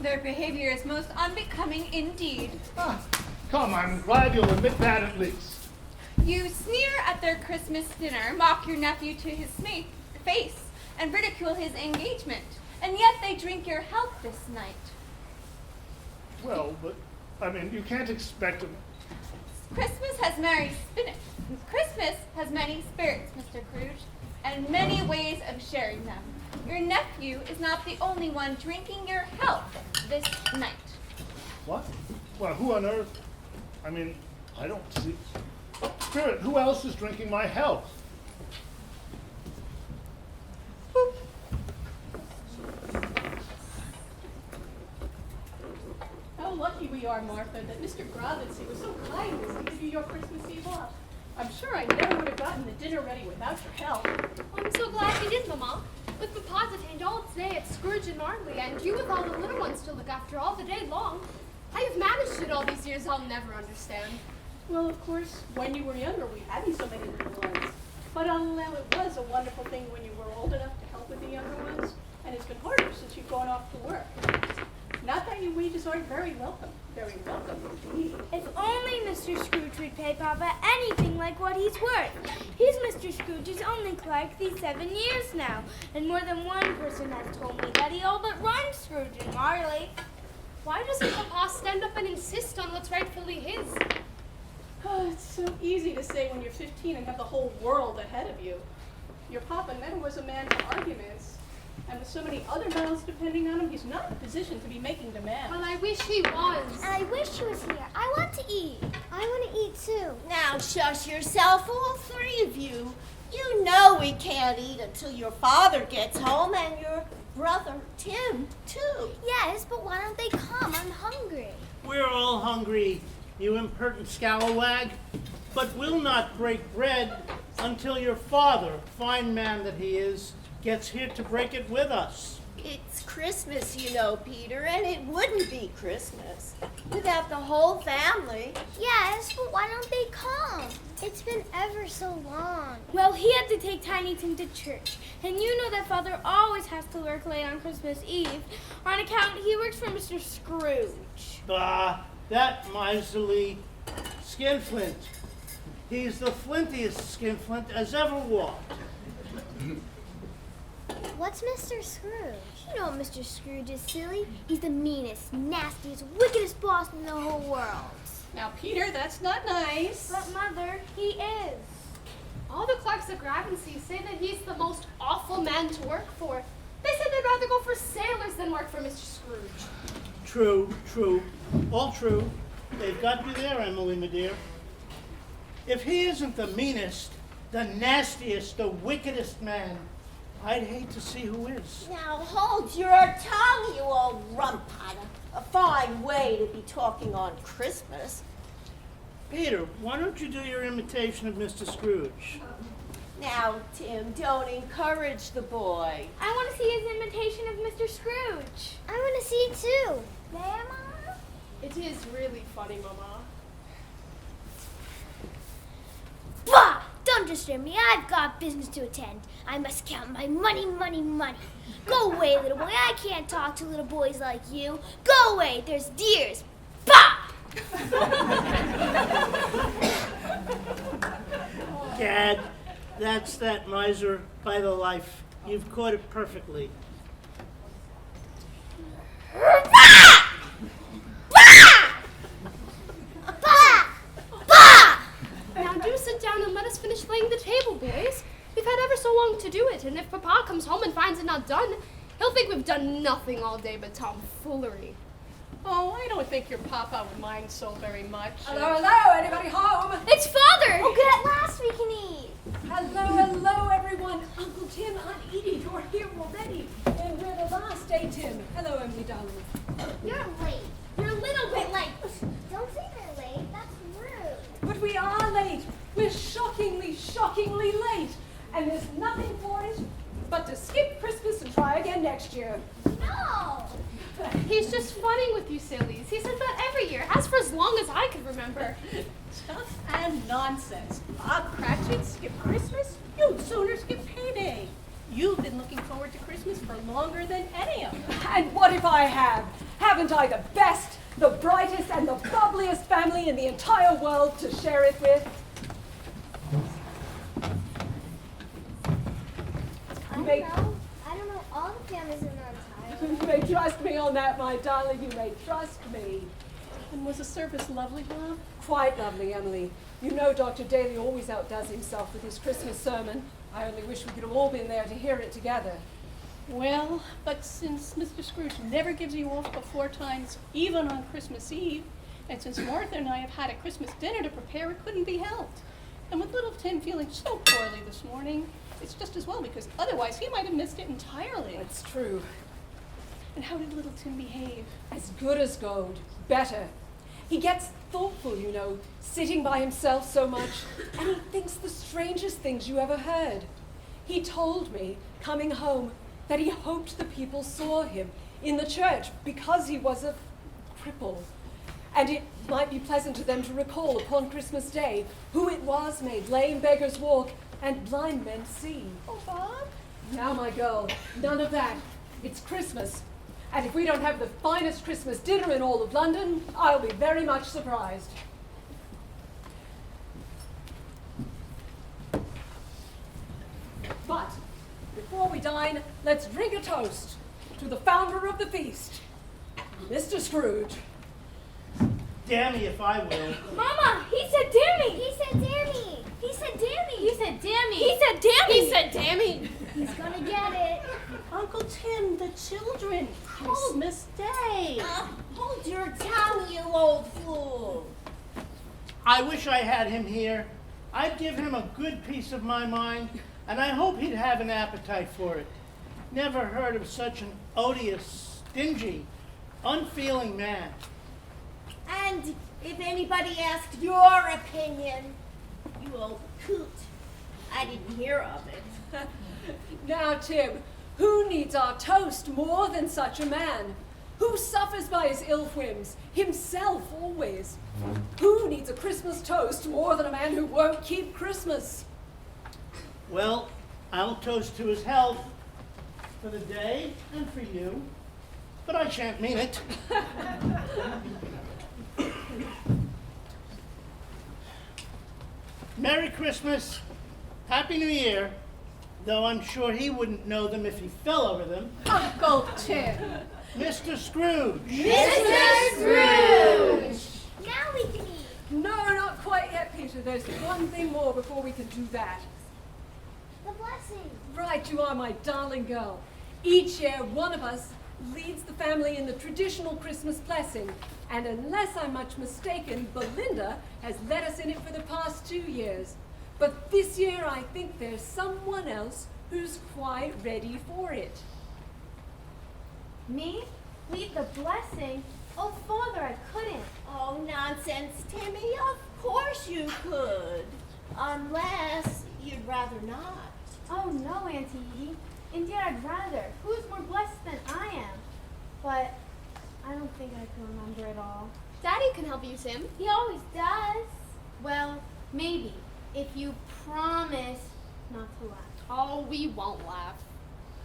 Their behavior is most unbecoming indeed. Come, I'm glad you'll admit that at least. You sneer at their Christmas dinner, mock your nephew to his face, and ridicule his engagement, and yet they drink your health this night. Well, but, you can't expect them. Christmas has many spirits, Mr. Scrooge, and many ways of sharing them. Your nephew is not the only one drinking your health this night. What? Well, who on earth? I don't see. Spirit, who else is drinking my health? Boop. How lucky we are, Martha, that Mr. Gravinsky was so kind as to give you your Christmas Eve off. I'm sure I never would have gotten the dinner ready without your help. I'm so glad we did, Mama. With Papa detained all day at Scrooge and Marley, and you with all the little ones to look after all the day long. How you've managed it all these years, I'll never understand. Well, of course, when you were younger, we hadn't so many little ones. But I'll allow it was a wonderful thing when you were old enough to help with the younger ones, and it's been harder since you've gone off to work. Not that your wages aren't very welcome. Very welcome indeed. If only Mr. Scrooge would pay Papa anything like what he's worth. He's Mr. Scrooge's only clerk these 7 years now, and more than one person has told me that he all but runs Scrooge and Marley. Why doesn't Papa stand up and insist on what's rightfully his? Oh, it's so easy to say when you're 15 and have the whole world ahead of you. Your Papa never was a man for arguments. And with so many other mouths depending on him, he's not in a position to be making demands. Well, I wish he was. And I wish he was here. I want to eat. I want to eat too. Now shush yourself, all three of you. You know we can't eat until your father gets home and your brother Tim, too. Yes, but why don't they come? I'm hungry. We're all hungry, you impertinent scalawag. But we'll not break bread until your father, fine man that he is, gets here to break it with us. It's Christmas, you know, Peter, and it wouldn't be Christmas without the whole family. Yes, but why don't they come? It's been ever so long. Well, he had to take Tiny Tim to church, and you know that Father always has to work late on Christmas Eve on account he works for Mr. Scrooge. Bah, that miserly skinflint. He's the flintiest skinflint as ever walked. What's Mr. Scrooge? You know Mr. Scrooge is, silly. He's the meanest, nastiest, wickedest boss in the whole world. Now, Peter, that's not nice. But, Mother, he is. All the clerks at Gravency say that he's the most awful man to work for. They said they'd rather go for sailors than work for Mr. Scrooge. True. All true. They've got you there, Emily, my dear. If he isn't the meanest, the nastiest, the wickedest man, I'd hate to see who is. Now hold your tongue, you old rumpot. A fine way to be talking on Christmas. Peter, why don't you do your imitation of Mr. Scrooge? Now, Tim, don't encourage the boy. I want to see his imitation of Mr. Scrooge. I want to see it too. May I, Mama? It is really funny, Mama. Bah! Don't disturb me. I've got business to attend. I must count my money. Go away, little boy. I can't talk to little boys like you. Go away. There's deers. Bah! Gad, that's that miser by the life. You've caught it perfectly. Now do sit down and let us finish laying the table, boys. We've had ever so long to do it, and if Papa comes home and finds it not done, he'll think we've done nothing all day but tomfoolery. Oh, I don't think your Papa would mind so very much. Hello, anybody home? It's Father! Oh, good, at last we can eat. Hello, everyone. Uncle Tim, Aunt Edie, you're here already. And we're the last day, Tim. Hello, Emily, darling. You're late. You're a little bit late. Don't say they're late. That's rude. But we are late. We're shockingly late. And there's nothing for it but to skip Christmas and try again next year. No. He's just funning with you sillies. He says that every year, as for as long as I can remember. Stuff and nonsense. Bob Cratchit skip Christmas? You'd sooner skip payday. You've been looking forward to Christmas for longer than any of us. And what if I have? Haven't I the best, the brightest, and the bubbliest family in the entire world to share it with? I don't know. All the families in Ontario. You may trust me on that, my darling. You may trust me. And was the service lovely, Bob? Quite lovely, Emily. You know Dr. Daly always outdoes himself with his Christmas sermon. I only wish we could have all been there to hear it together. Well, but since Mr. Scrooge never gives you off before times, even on Christmas Eve, and since Martha and I have had a Christmas dinner to prepare, it couldn't be helped. And with little Tim feeling so poorly this morning, it's just as well, because otherwise he might have missed it entirely. It's true. And how did little Tim behave? As good as gold. Better. He gets thoughtful, you know, sitting by himself so much, and he thinks the strangest things you ever heard. He told me, coming home, that he hoped the people saw him in the church because he was a cripple. And it might be pleasant to them to recall upon Christmas Day who it was made lame beggars walk and blind men see. Oh, Bob? Now, my girl, none of that. It's Christmas. And if we don't have the finest Christmas dinner in all of London, I'll be very much surprised. But before we dine, let's drink a toast to the founder of the feast, Mr. Scrooge. Damn me if I will. Mama, he said dammy. He said dammy. He said dammy. He said dammy. He said dammy. He said, dammy. He's gonna get it. Uncle Tim, the children. Christmas Day. Hold your tongue, you old fool. I wish I had him here. I'd give him a good piece of my mind, and I hope he'd have an appetite for it. Never heard of such an odious, stingy, unfeeling man. And if anybody asked your opinion, you old coot, I didn't hear of it. Now, Tim, who needs our toast more than such a man? Who suffers by his ill whims? Himself always. Who needs a Christmas toast more than a man who won't keep Christmas? Well, I'll toast to his health for the day and for you, but I shan't mean it. Merry Christmas, Happy New Year, though I'm sure he wouldn't know them if he fell over them. Uncle Tim. Mr. Scrooge. Mr. Scrooge! Now we can eat. No, not quite yet, Peter. There's one thing more before we can do that. The blessing. Right, you are my darling girl. Each year, one of us leads the family in the traditional Christmas blessing. And unless I'm much mistaken, Belinda has led us in it for the past 2 years. But this year, I think there's someone else who's quite ready for it. Me? Lead the blessing? Oh, Father, I couldn't. Oh, nonsense, Timmy. Of course you could. Unless you'd rather not. Oh, no, Auntie Edie. Indeed, I'd rather. Who's more blessed than I am? But I don't think I can remember it all. Daddy can help you, Tim. He always does. Well, maybe. If you promise not to laugh. Oh, we won't laugh.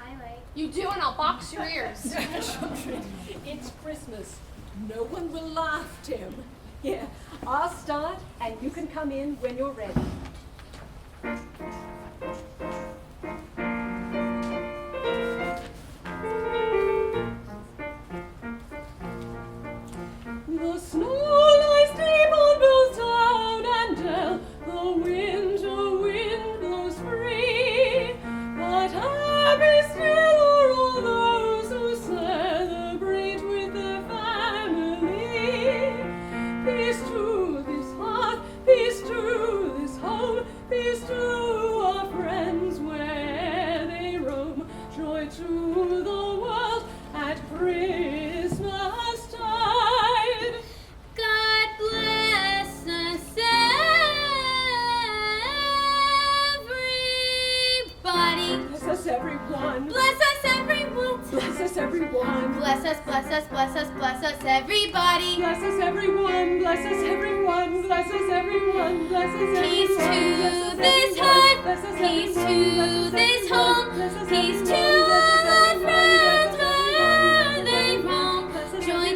I might. You do, and I'll box your ears. It's Christmas. No one will laugh, Tim. Yeah, I'll start, and you can come in when you're ready. The snow lies deep on both town and dell. The winter wind blows free. But happy still are all those who celebrate with their family. Peace to this hearth, peace to this home, peace to our friends where they roam. Joy to the world at Christmas tide. God bless us, everybody. Bless us, everyone. Bless us, everyone. Bless us, everyone. Bless us, bless us, bless us, bless us, everybody. Bless us, everyone. Bless us, everyone. Bless us, everyone. Bless us, everyone. Peace Bless us, to this everyone. heart, Bless us, peace everyone. to Bless us, this everyone. home, Bless us, peace everyone. to Bless us, our everyone. friends Bless us, everyone. where they roam. Bless us, Joy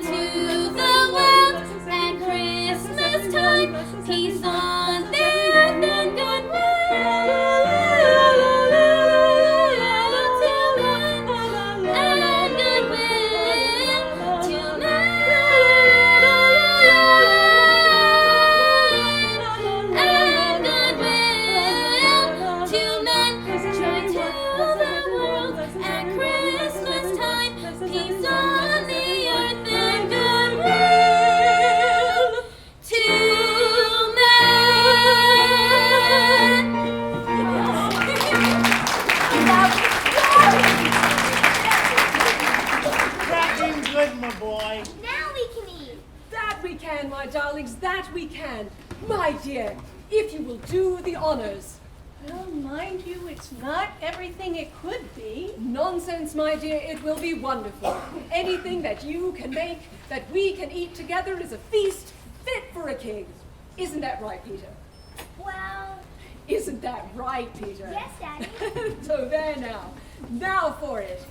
boy. Now we can eat. That we can, my darlings, that we can. My dear, if you will do the honors. Well, mind you, it's not everything it could be. Nonsense, my dear, it will be wonderful. Anything that you can make, that we can eat together is a feast fit for a king. Isn't that right, Peter? Well, Isn't that right, Peter? yes, Daddy. So there now. Now for it.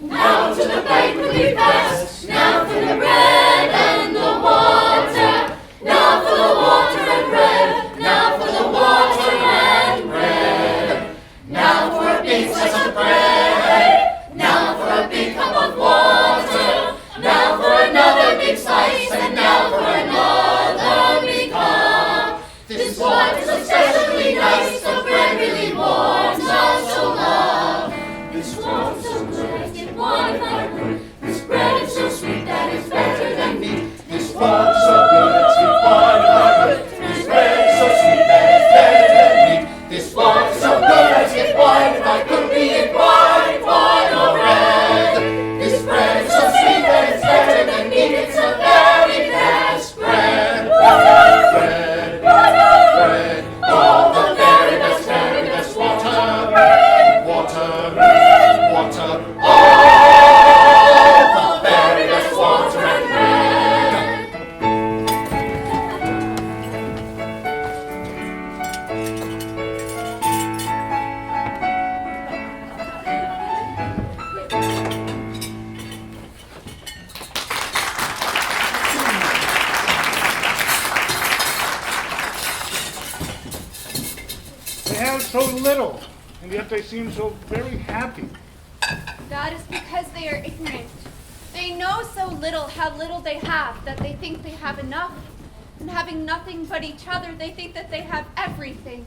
Now to the banquet we pass, now for the bread and the water, now for the water and bread, now for the water and bread, now for a big slice of bread, now for a big cup of water, now for another big slice, and now for another big cup. This water's especially nice, the bread really warms us so love. This water's so good, I get one if I could. This bread is so sweet that it's better than meat. This water's so good, I'd skip one if I could. This bread is so sweet that it's better than meat. This water's so good, I'd skip wine if I could, be it white, wine or red. This bread is so sweet that it's better than meat. It's the very best bread. Bread, bread, oh, the very best water. Water, water, oh, the very best water and bread. They have so little, and yet they seem so very happy. That is because they are ignorant. They know so little how little they have that they think they have enough. And having nothing but each other, they think that they have everything.